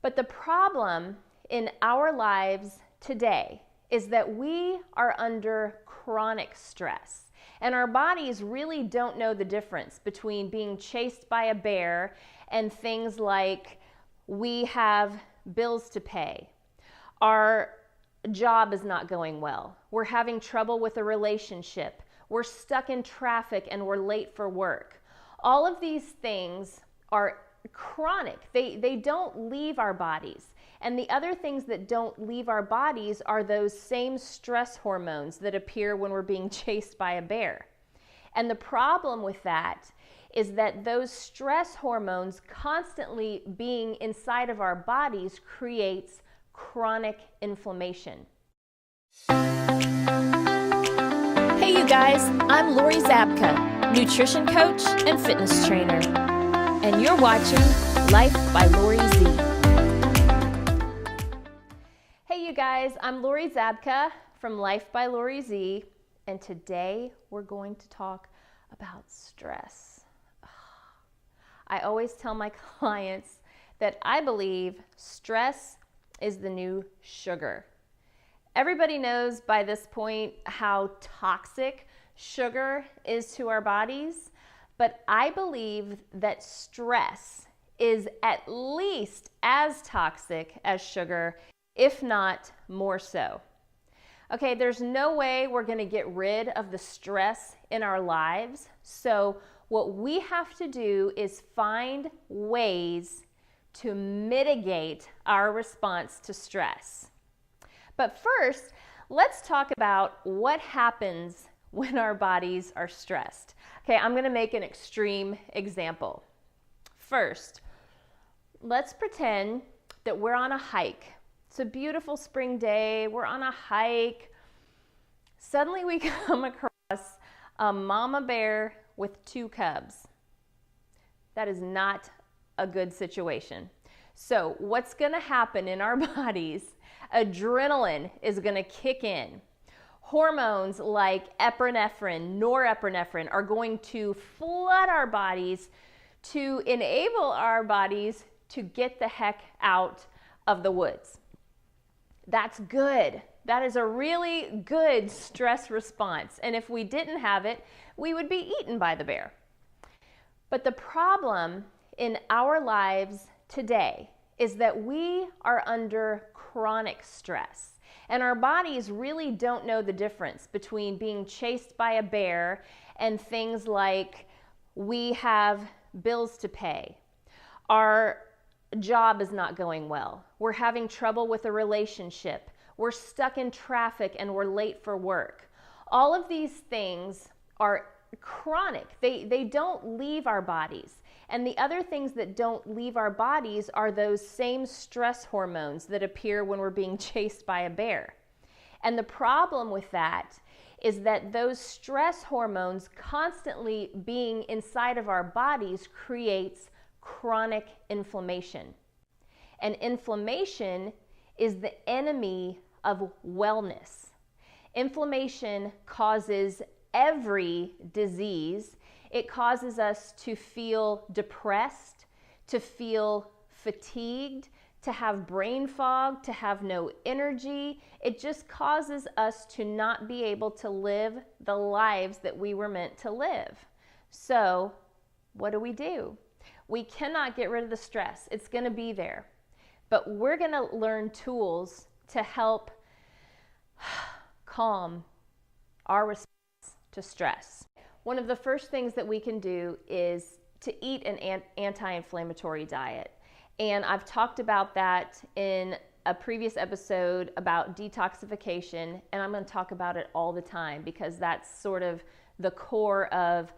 But the problem in our lives today is that we are under chronic stress. And our bodies really don't know the difference between being chased by a bear and things like we have bills to pay, our job is not going well, we're having trouble with a relationship, we're stuck in traffic and we're late for work. All of these things are chronic. They don't leave our bodies. And the other things that don't leave our bodies are those same stress hormones that appear when we're being chased by a bear. And the problem with that is that those stress hormones constantly being inside of our bodies creates chronic inflammation. Hey you guys, I'm Lori Zabka, nutrition coach and fitness trainer. And you're watching Life by Lori Z. Hey you guys, I'm Lori Zabka from Life by Lori Z, and today we're going to talk about stress. I always tell my clients that I believe stress is the new sugar. Everybody knows by this point how toxic sugar is to our bodies, but I believe that stress is at least as toxic as sugar, if not more so. Okay, there's no way we're going to get rid of the stress in our lives. So what we have to do is find ways to mitigate our response to stress. But first, let's talk about what happens when our bodies are stressed. Okay, I'm going to make an extreme example. First, let's pretend that we're on a hike. It's a beautiful spring day. We're on a hike. Suddenly we come across a mama bear with 2 cubs. That is not a good situation. So what's going to happen in our bodies? Adrenaline is going to kick in. Hormones like epinephrine, norepinephrine are going to flood our bodies to enable our bodies to get the heck out of the woods. That's good. That is a really good stress response. And if we didn't have it, we would be eaten by the bear. But the problem in our lives today is that we are under chronic stress. And our bodies really don't know the difference between being chased by a bear and things like we have bills to pay, our job is not going well, we're having trouble with a relationship, we're stuck in traffic and we're late for work. All of these things are chronic. They don't leave our bodies. And the other things that don't leave our bodies are those same stress hormones that appear when we're being chased by a bear. And the problem with that is that those stress hormones constantly being inside of our bodies creates chronic inflammation. And inflammation is the enemy of wellness. Inflammation causes every disease. It causes us to feel depressed, to feel fatigued, to have brain fog, to have no energy. It just causes us to not be able to live the lives that we were meant to live. So, what do? We cannot get rid of the stress. It's going to be there. But we're going to learn tools to help calm our response to stress. One of the first things that we can do is to eat an anti-inflammatory diet. And I've talked about that in a previous episode about detoxification, and I'm going to talk about it all the time because that's sort of the core of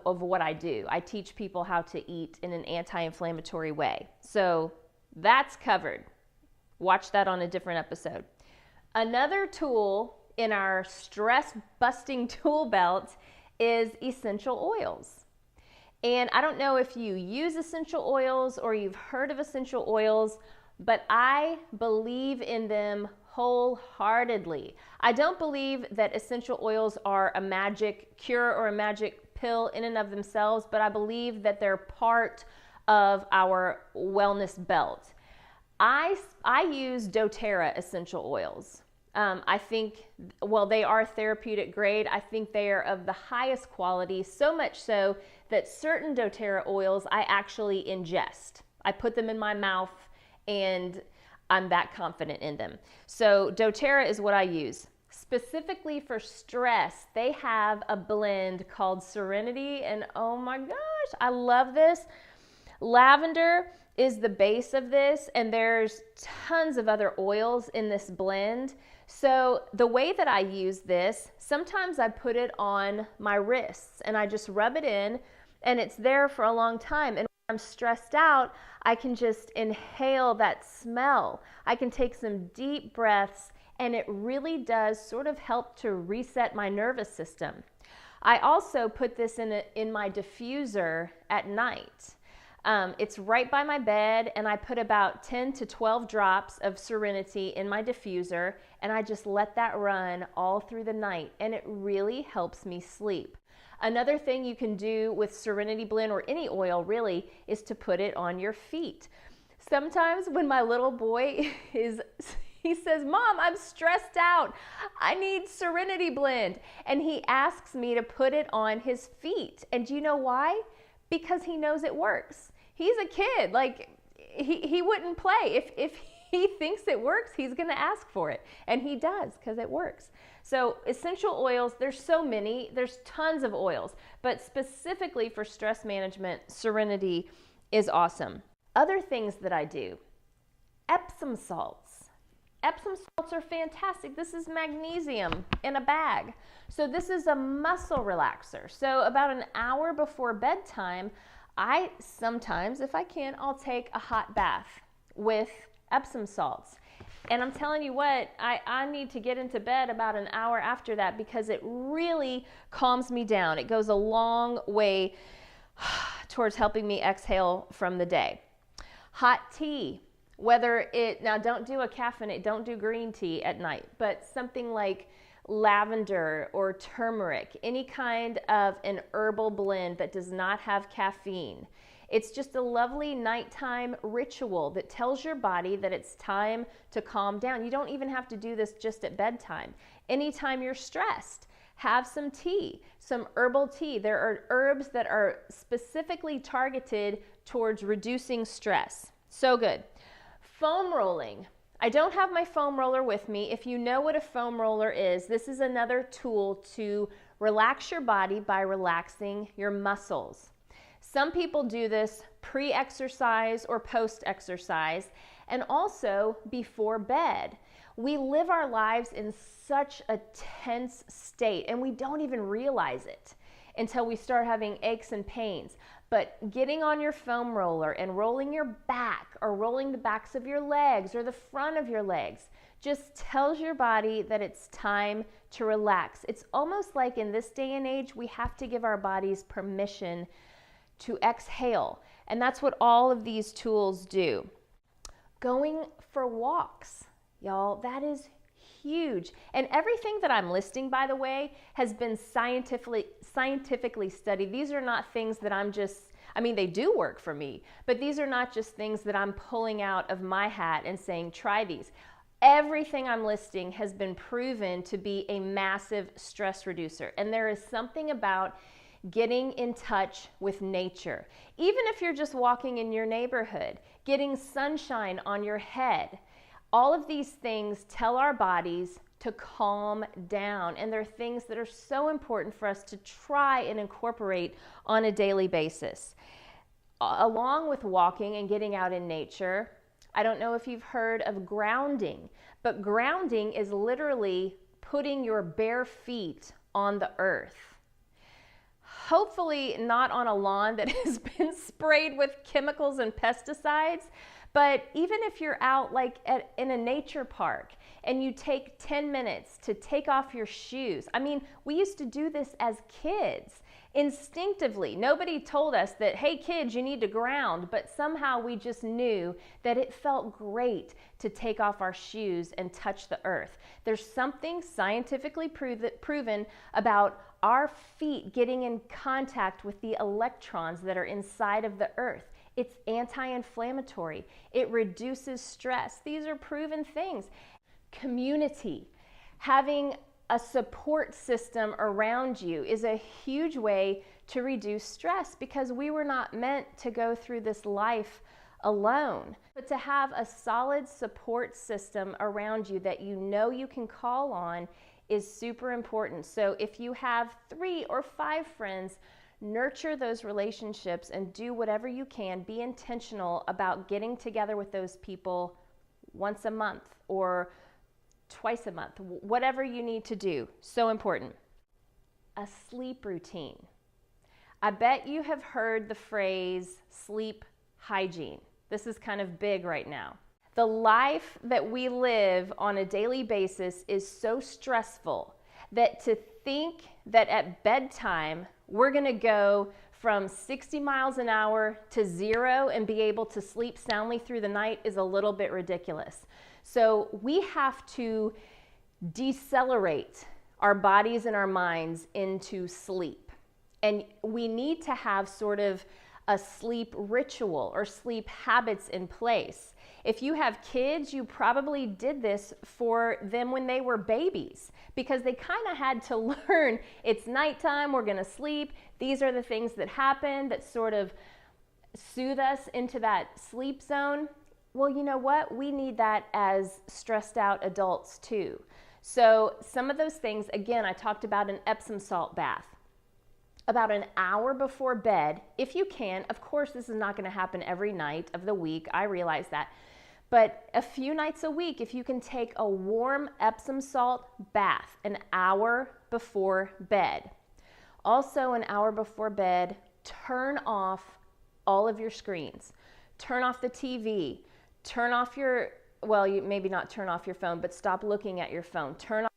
what I do. I teach people how to eat in an anti-inflammatory way. So that's covered. Watch that on a different episode. Another tool in our stress-busting tool belt is essential oils. And I don't know if you use essential oils or you've heard of essential oils, but I believe in them wholeheartedly. I don't believe that essential oils are a magic cure or a magic pill in and of themselves, but I believe that they're part of our wellness belt. I use doTERRA essential oils. I think, well, they are therapeutic grade. I think they are of the highest quality, so much so that certain doTERRA oils I actually ingest. I put them in my mouth and I'm that confident in them. So doTERRA is what I use. Specifically for stress, they have a blend called Serenity, and oh my gosh, I love this. Lavender is the base of this, and there's tons of other oils in this blend. So the way that I use this, sometimes I put it on my wrists and I just rub it in, and it's there for a long time. And when I'm stressed out, I can just inhale that smell. I can take some deep breaths, and it really does sort of help to reset my nervous system. I also put this in my diffuser at night. It's right by my bed, and I put about 10 to 12 drops of Serenity in my diffuser, and I just let that run all through the night, and it really helps me sleep. Another thing you can do with Serenity Blend, or any oil really, is to put it on your feet. Sometimes when my little boy he says, "Mom, I'm stressed out. I need Serenity Blend." And he asks me to put it on his feet. And do you know why? Because he knows it works. He's a kid. Like, he wouldn't play. If he thinks it works, he's going to ask for it. And he does, because it works. So essential oils, there's so many. There's tons of oils. But specifically for stress management, Serenity is awesome. Other things that I do, Epsom salts. Epsom salts are fantastic. This is magnesium in a bag. So this is a muscle relaxer. So about an hour before bedtime, I sometimes, if I can, I'll take a hot bath with Epsom salts. And I'm telling you what, I need to get into bed about an hour after that, because it really calms me down. It goes a long way towards helping me exhale from the day. Hot tea. Now don't do a caffeine, don't do green tea at night, but something like lavender or turmeric, any kind of an herbal blend that does not have caffeine. It's just a lovely nighttime ritual that tells your body that it's time to calm down. You don't even have to do this just at bedtime. Anytime you're stressed, have some tea, some herbal tea. There are herbs that are specifically targeted towards reducing stress. So good. Foam rolling. I don't have my foam roller with me. If you know what a foam roller is, this is another tool to relax your body by relaxing your muscles. Some people do this pre-exercise or post-exercise, and also before bed. We live our lives in such a tense state, and we don't even realize it until we start having aches and pains. But getting on your foam roller and rolling your back, or rolling the backs of your legs or the front of your legs, just tells your body that it's time to relax. It's almost like in this day and age, we have to give our bodies permission to exhale. And that's what all of these tools do. Going for walks, y'all, that is huge. And everything that I'm listing, by the way, has been scientifically studied. These are not things that they do work for me, but these are not just things that I'm pulling out of my hat and saying, try these. Everything I'm listing has been proven to be a massive stress reducer. And there is something about getting in touch with nature. Even if you're just walking in your neighborhood, getting sunshine on your head, all of these things tell our bodies to calm down. And they're things that are so important for us to try and incorporate on a daily basis. Along with walking and getting out in nature, I don't know if you've heard of grounding, but grounding is literally putting your bare feet on the earth. Hopefully not on a lawn that has been sprayed with chemicals and pesticides, but even if you're out in a nature park and you take 10 minutes to take off your shoes. We used to do this as kids instinctively. Nobody told us that, hey kids, you need to ground, but somehow we just knew that it felt great to take off our shoes and touch the earth. There's something scientifically proven about our feet getting in contact with the electrons that are inside of the earth. It's anti-inflammatory. It reduces stress. These are proven things. Community. Having a support system around you is a huge way to reduce stress, because we were not meant to go through this life alone. But to have a solid support system around you that you know you can call on is super important. So if you have 3 or 5 friends, nurture those relationships and do whatever you can. Be intentional about getting together with those people once a month or twice a month, whatever you need to do. So important. A sleep routine. I bet you have heard the phrase sleep hygiene. This is kind of big right now. The life that we live on a daily basis is so stressful that to think that at bedtime we're going to go from 60 miles an hour to 0 and be able to sleep soundly through the night is a little bit ridiculous. So we have to decelerate our bodies and our minds into sleep. And we need to have sort of a sleep ritual or sleep habits in place. If you have kids, you probably did this for them when they were babies, because they kind of had to learn it's nighttime, we're going to sleep. These are the things that happen that sort of soothe us into that sleep zone. Well, you know what? We need that as stressed out adults too. So some of those things, again, I talked about an Epsom salt bath. About an hour before bed, if you can. Of course, this is not going to happen every night of the week. I realize that. But a few nights a week, if you can take a warm Epsom salt bath an hour before bed. Also, an hour before bed, turn off all of your screens. Turn off the TV. Turn off your, well, you maybe not turn off your phone, but stop looking at your phone. Turn off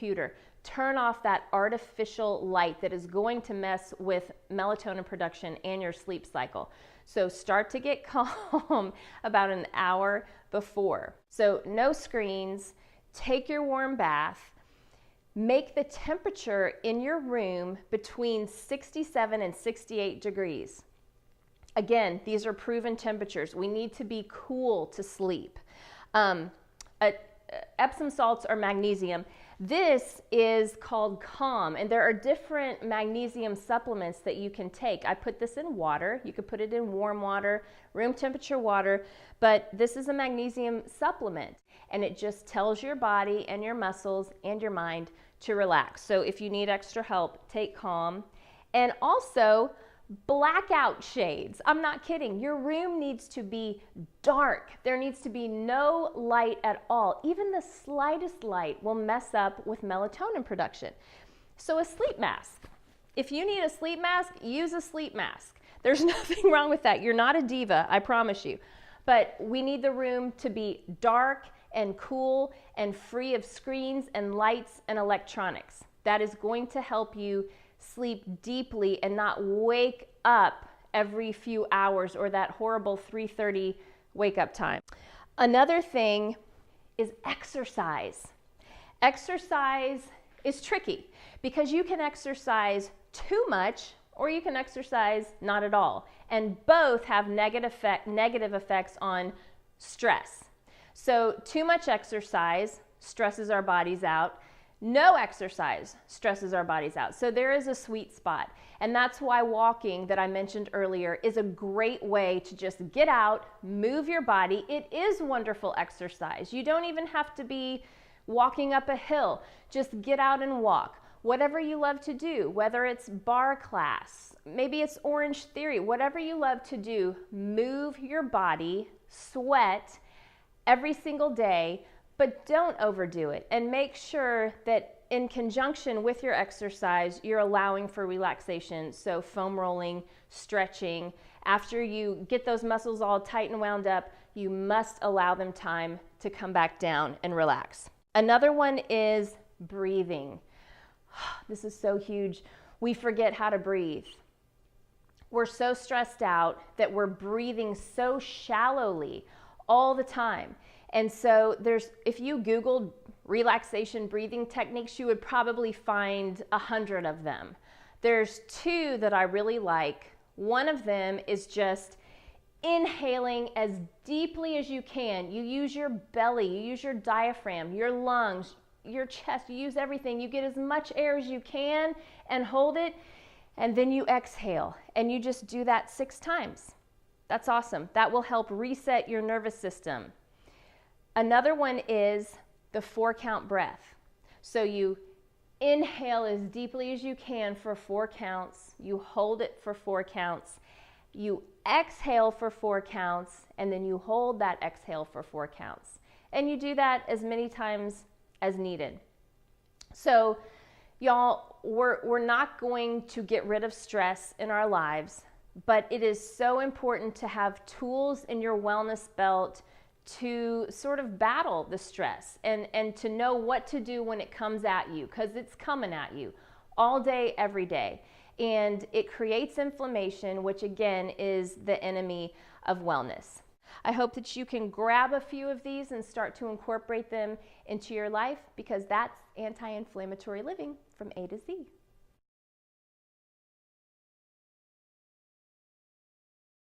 your computer. Turn off that artificial light that is going to mess with melatonin production and your sleep cycle. So start to get calm about an hour before. So no screens, take your warm bath, make the temperature in your room between 67 and 68 degrees. Again, these are proven temperatures. We need to be cool to sleep. Epsom salts are magnesium. This is called Calm, and there are different magnesium supplements that you can take. I put this in water. You could put it in warm water, room temperature water, but this is a magnesium supplement, and it just tells your body and your muscles and your mind to relax. So if you need extra help, take Calm. And also, blackout shades. I'm not kidding. Your room needs to be dark. There needs to be no light at all. Even the slightest light will mess up with melatonin production. So a sleep mask. If you need a sleep mask, use a sleep mask. There's nothing wrong with that. You're not a diva, I promise you. But we need the room to be dark and cool and free of screens and lights and electronics. That is going to help you sleep deeply and not wake up every few hours or that horrible 3:30 wake up time. Another thing is exercise. Exercise is tricky because you can exercise too much or you can exercise not at all. And both have negative effects on stress. So too much exercise stresses our bodies out. No exercise stresses our bodies out. So there is a sweet spot. And that's why walking, that I mentioned earlier, is a great way to just get out, move your body. It is wonderful exercise. You don't even have to be walking up a hill. Just get out and walk. Whatever you love to do, whether it's bar class, maybe it's Orange Theory, whatever you love to do, move your body, sweat every single day, but don't overdo it, and make sure that in conjunction with your exercise, you're allowing for relaxation. So foam rolling, stretching. After you get those muscles all tight and wound up, you must allow them time to come back down and relax. Another one is breathing. This is so huge. We forget how to breathe. We're so stressed out that we're breathing so shallowly all the time. And so if you Googled relaxation breathing techniques, you would probably find 100 of them. There's 2 that I really like. One of them is just inhaling as deeply as you can. You use your belly, you use your diaphragm, your lungs, your chest, you use everything. You get as much air as you can and hold it, and then you exhale. And you just do that 6 times. That's awesome. That will help reset your nervous system. Another one is the 4-count breath. So you inhale as deeply as you can for 4 counts. You hold it for 4 counts. You exhale for 4 counts, and then you hold that exhale for 4 counts. And you do that as many times as needed. So, y'all, we're not going to get rid of stress in our lives, but it is so important to have tools in your wellness belt to sort of battle the stress and to know what to do when it comes at you, because it's coming at you all day, every day. And it creates inflammation, which again is the enemy of wellness. I hope that you can grab a few of these and start to incorporate them into your life, because that's anti-inflammatory living from A to Z.